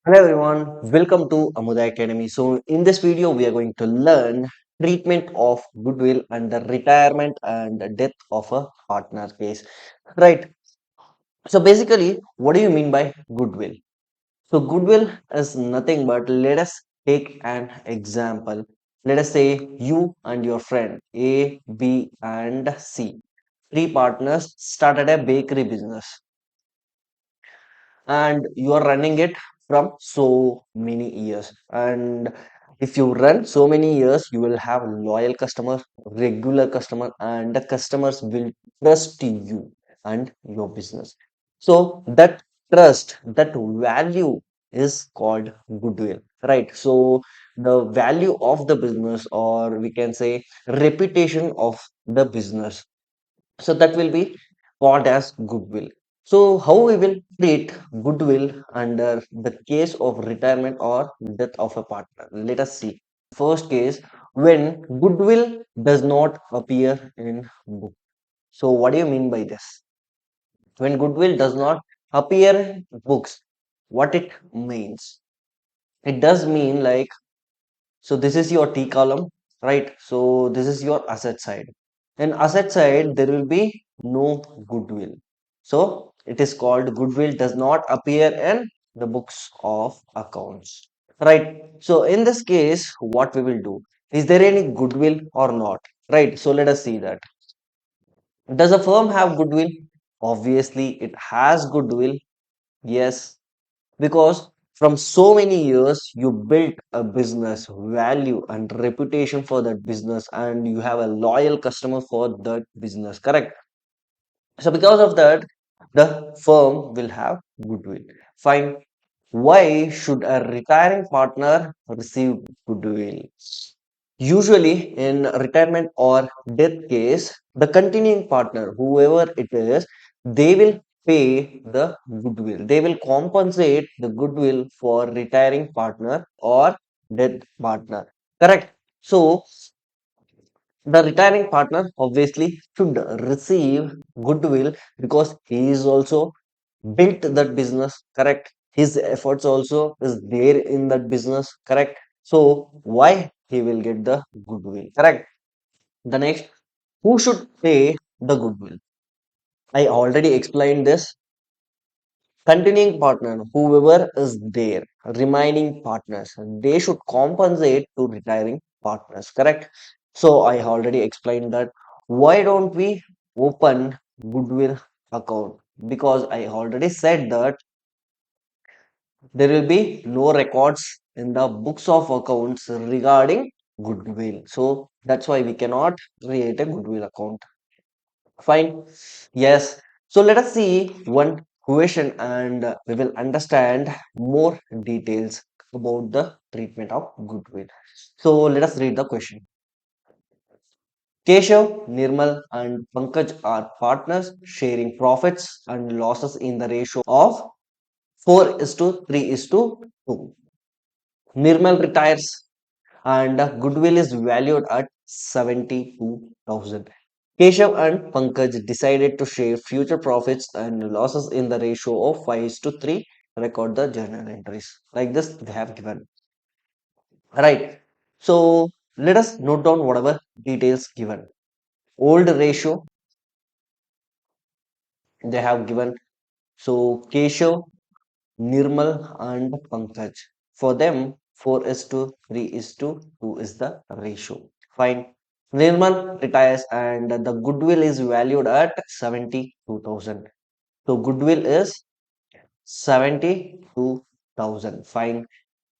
Hello everyone, welcome to Amuda Academy. So in this video, we are going to learn treatment of goodwill and the retirement and the death of a partner case. Right. So basically, what do you mean by goodwill? So goodwill is nothing but let us take an example. Let us say you and your friend A, B, and C. Three partners started a bakery business and you are running it from so many years, and if you run so many years you will have loyal customers, regular customer, and the customers will trust you and your business. So that trust, that value is called goodwill, right? So the value of the business, or we can say reputation of the business, so that will be called as goodwill. So how we will treat goodwill under the case of retirement or death of a partner? Let us see. First case, when goodwill does not appear in book. So what do you mean by this? When goodwill does not appear in books, what it means? It does mean like, so this is your T column, right? So this is your asset side. In asset side, there will be no goodwill. So it is called goodwill does not appear in the books of accounts, right? So in this case, what we will do? Is there any goodwill or not? Right. So let us see that. Does a firm have goodwill? Obviously, it has goodwill. Yes, because from so many years you built a business value and reputation for that business, and you have a loyal customer for that business, correct? So because of that, the firm will have goodwill. Fine. Why should a retiring partner receive goodwill? Usually in retirement or death case, the continuing partner, whoever it is, they will pay the goodwill. They will compensate the goodwill for retiring partner or death partner. Correct. So the retiring partner obviously should receive goodwill because he is also built that business, correct? His efforts also is there in that business, correct? So why he will get the goodwill, correct? The next, who should pay the goodwill? I already explained this. Continuing partner, whoever is there, remaining partners, they should compensate to retiring partners, correct? So I already explained that. Why don't we open goodwill account? Because I already said that there will be no records in the books of accounts regarding goodwill. So that's why we cannot create a goodwill account. Fine. Yes. So let us see one question, and we will understand more details about the treatment of goodwill. So let us read the question. Keshav, Nirmal, and Pankaj are partners sharing profits and losses in the ratio of 4 is to 3 is to 2. Nirmal retires and goodwill is valued at 72,000. Keshav and Pankaj decided to share future profits and losses in the ratio of 5 is to 3. Record the journal entries. Like this, they have given. Right. So let us note down whatever details given. Old ratio they have given. So Keshav, Nirmal, and Pankaj. For them, 4 is to 3 is to 2 is the ratio. Fine. Nirmal retires and the goodwill is valued at 72,000. So goodwill is 72,000. Fine.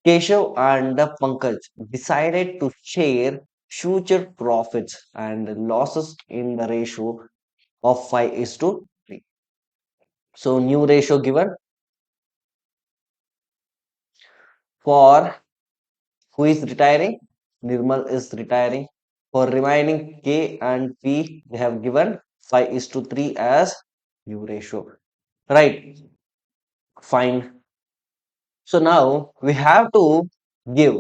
Keshav and Pankaj decided to share future profits and losses in the ratio of 5 is to 3. So new ratio given for who is retiring? Nirmal is retiring. For remaining K and P, they have given 5 is to 3 as new ratio. Right. Fine. So now give,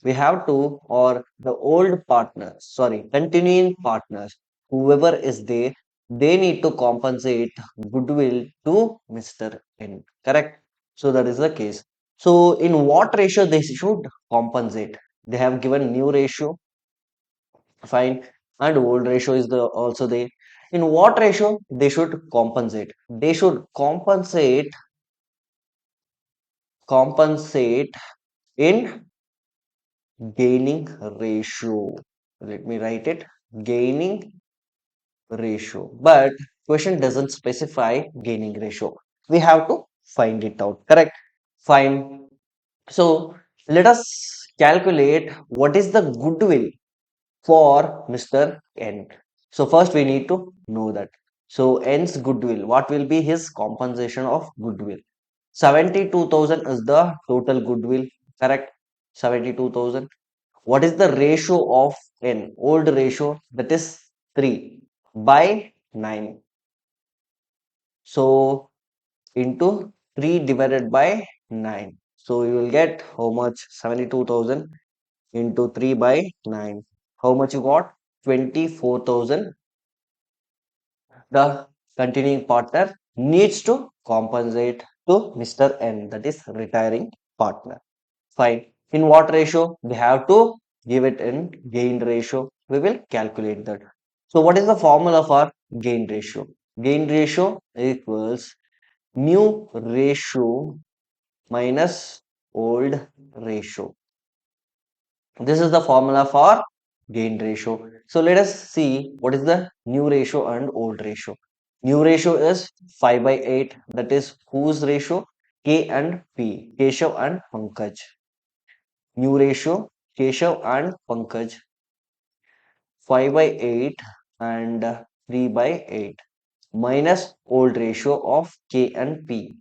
or the old partners, sorry, continuing partners, whoever is there, they need to compensate goodwill to Mr. N. Correct? So that is the case. So in what ratio they should compensate? They have given new ratio, fine, and old ratio is the also there. In what ratio they should compensate? They should compensate in gaining ratio. Let me write it. Gaining ratio. But question doesn't specify gaining ratio. We have to find it out. Correct? Fine. So let us calculate what is the goodwill for Mr. N. So first we need to know that. So N's goodwill, what will be his compensation of goodwill? 72,000 is the total goodwill, correct? 72,000. What is the ratio of N? Old ratio, that is 3 by 9. So into 3 divided by 9. So you will get how much? 72,000 into 3 by 9. How much you got? 24,000. The continuing partner needs to compensate to Mr. N, that is retiring partner. Fine. In what ratio? We have to give it in gain ratio. We will calculate that. So what is the formula for gain ratio? Gain ratio equals new ratio minus old ratio. This is the formula for gain ratio. So let us see what is the new ratio and old ratio. New ratio is 5 by 8. That is whose ratio? K and P. Keshav and Pankaj. New ratio Keshav and Pankaj. 5 by 8 and 3 by 8. Minus old ratio of K and P.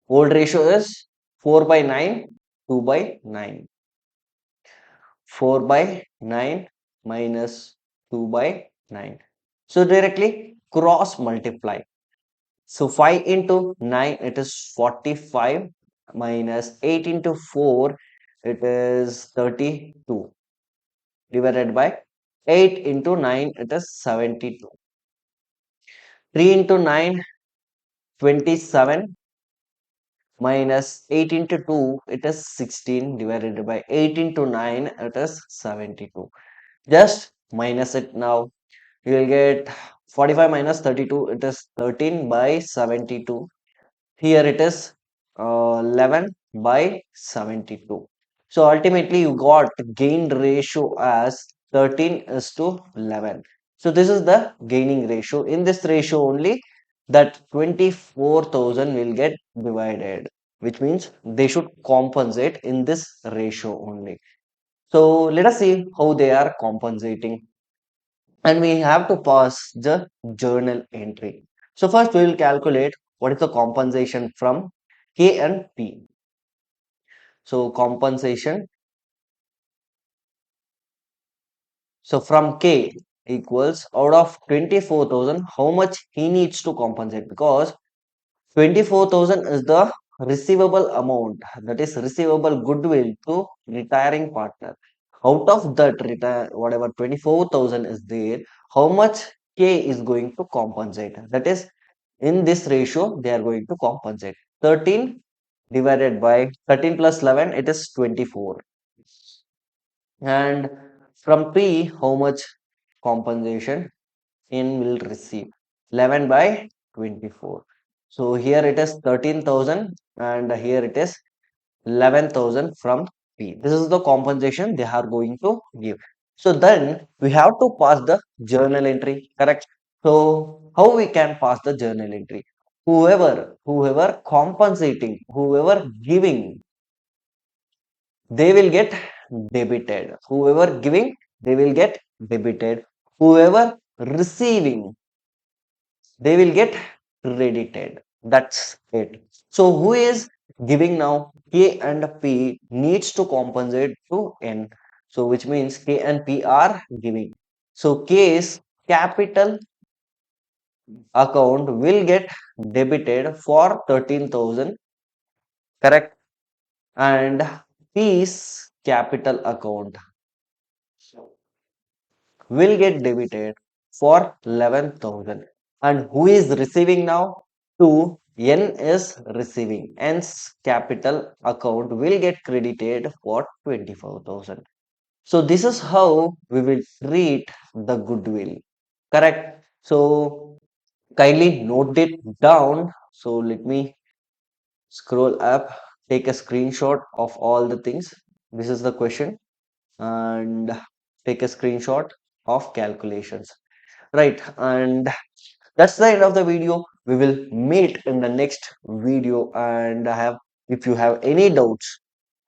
Old ratio is 4 by 9, 2 by 9. 4 by 9 minus 2 by 9. So directly cross multiply. So 5 into 9 it is 45 minus 8 into 4 it is 32 divided by 8 into 9 it is 72. 3 into 9 27 minus 8 into 2 it is 16 divided by 8 into 9 it is 72. Just minus it now. You will get 45 minus 32, it is 13 by 72. Here it is 11 by 72. So ultimately you got gain ratio as 13 is to 11. So this is the gaining ratio. In this ratio only that 24,000 will get divided, which means they should compensate in this ratio only. So let us see how they are compensating, and we have to pass the journal entry. So first we will calculate what is the compensation from K and P. So compensation, so from K equals out of 24,000 how much he needs to compensate, because 24,000 is the receivable amount, that is receivable goodwill to retiring partner. Out of that retire whatever 24,000 is there, how much K is going to compensate? That is in this ratio they are going to compensate. 13 divided by 13 plus 11 it is 24. And from P how much compensation in will receive? 11 by 24. So here it is 13,000 and here it is 11,000 from P. This is the compensation they are going to give. So then we have to pass the journal entry, correct? So how we can pass the journal entry? Whoever compensating, whoever giving, they will get debited. Whoever giving, they will get debited. Whoever receiving, they will get credited. That's it. So who is giving now? K and P needs to compensate to N. So which means K and P are giving. So K's capital account will get debited for 13,000, correct? And P's capital account will get debited for 11,000. And who is receiving now? To N is receiving. N's capital account will get credited for 24,000. So this is how we will treat the goodwill. Correct. So kindly note it down. So let me scroll up, take a screenshot of all the things. This is the question, and take a screenshot of calculations. Right. And that's the end of the video. We will meet in the next video. And if you have any doubts,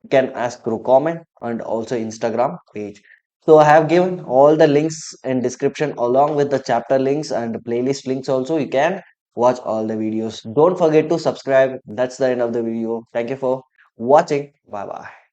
you can ask through comment and also Instagram page. So I have given all the links in description along with the chapter links and playlist links also. You can watch all the videos. Don't forget to subscribe. That's the end of the video. Thank you for watching. Bye bye.